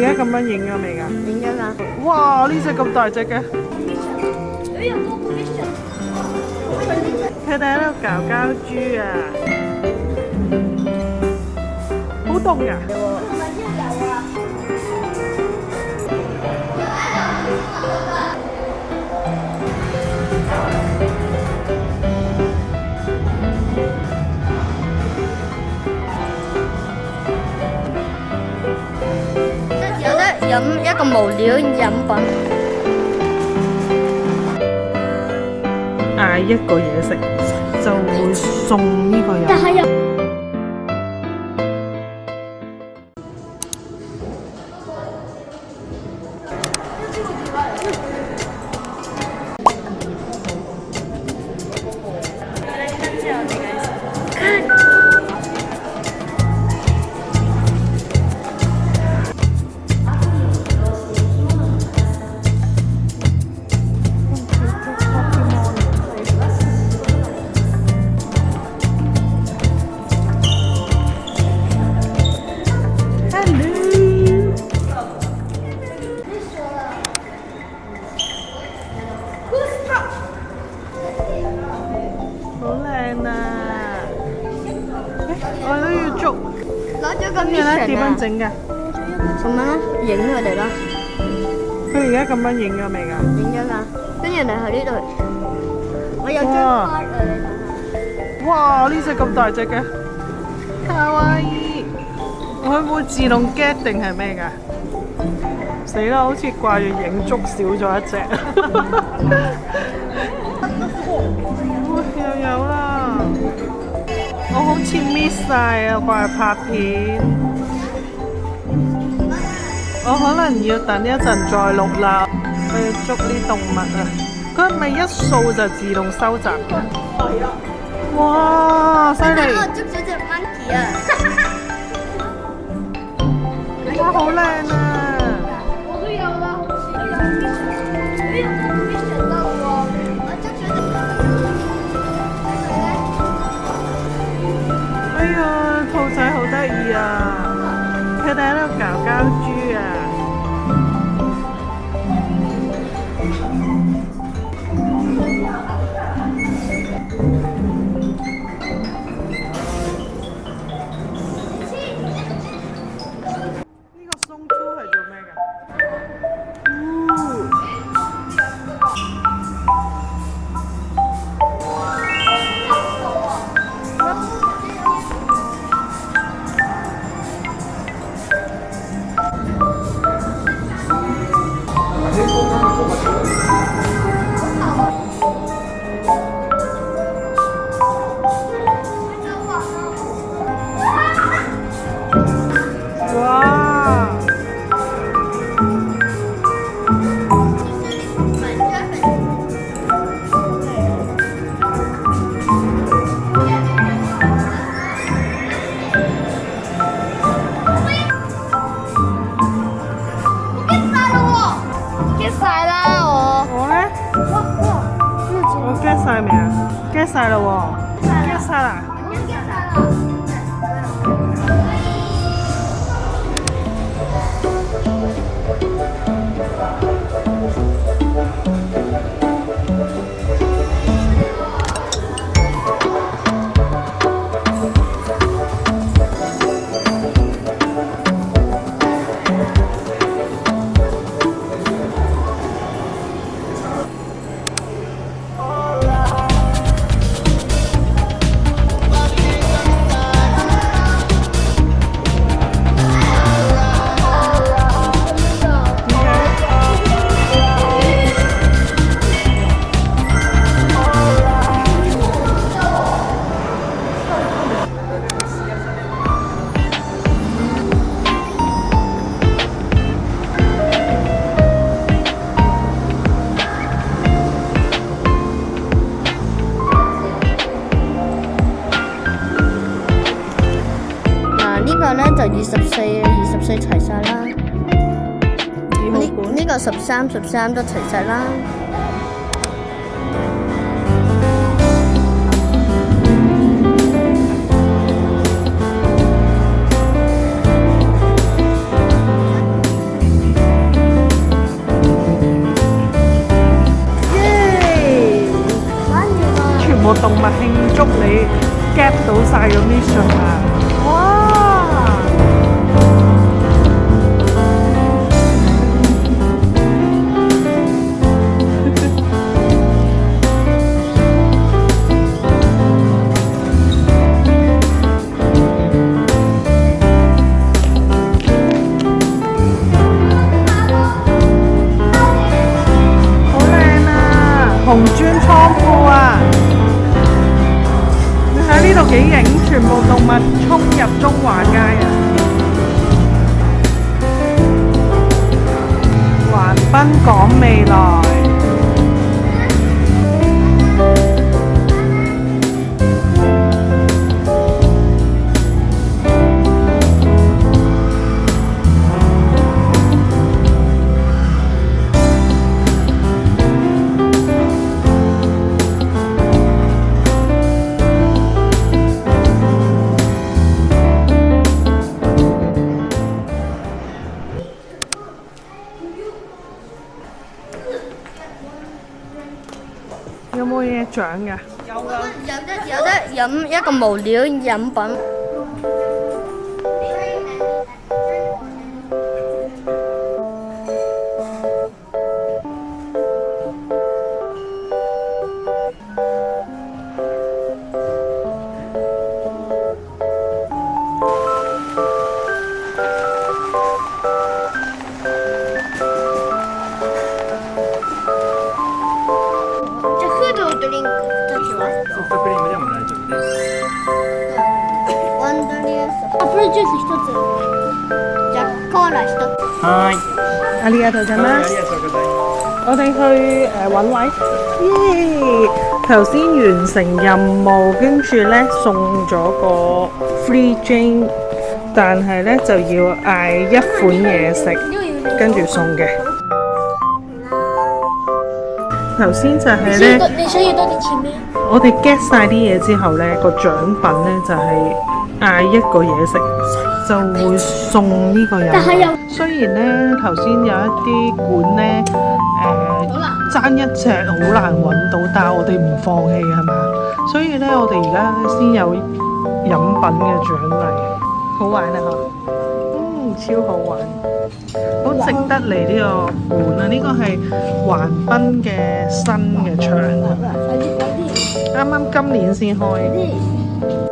而家咁樣影咗未㗎？影咗啦。哇！呢只咁大隻嘅，佢哋喺度搞膠豬啊！好凍㗎！有得飲一個無料飲品。嗌一個嘢食就會送呢個飲品。但係有好靚啊！我都要捉。攞咗個跟住咧點樣整㗎？咁樣咯，影佢哋咯，佢而家咁樣影咗未㗎？影咗啦。跟住你喺呢度，我有張卡你睇下。哇！呢只咁大隻嘅，卡哇伊，佢會自動 get 定係咩㗎？死啦！好似掛住影捉少咗一隻。又有啦！我好似 miss 晒啊，掛住拍片。我可能要等一陣再錄啦。我要捉啲動物啊！佢係咪一掃就自動收集嘅？係啊！哇，犀利！我捉咗隻 monkey 啊！哇，好靚啊！我都有啦，我有 mission 得喎。我捉咗隻。哎呀，兔仔好得意啊！佢哋喺度搞膠豬啊！呢個松豬係做咩㗎？哇！get 晒啦我。我咧，我 get 晒未啊？get 晒啦喎！get 晒啦！呢個咧就24齊晒啦。呢個13都齊晒啦。大嘅 mission 啊！哇！好靚啊！紅磚倉庫啊！你睇呢度幾型，全部動物衝入中華街啊！橫濱港未來。有冇嘢獎㗎？有得飲一個無料飲品。じゃあフードドリンク2つはソフトクリームでも大丈夫です。ワンダリアスアップルジュース1つじゃあコーラ1つはーい。ありがとうございはい、ますあり。がとうございます。我哋去揾位，耶！頭先完成任務，跟住呢送咗個 free drink，但係呢就要嗌一款嘢食，跟住送嘅。頭先就係呢，你想要多啲錢咩？我哋 get 晒啲嘢之後呢，個獎品呢就係嗌一個嘢食，就會送呢個飲品。雖然呢頭先有一啲館呢。爭一隻好難揾到，但係我哋唔放棄係嘛？所以呢，我哋而家先有飲品嘅獎勵，好玩啊嗬！超好玩，好值得嚟呢個館啊！呢個係橫濱嘅新嘅場啊，啱啱今年先開。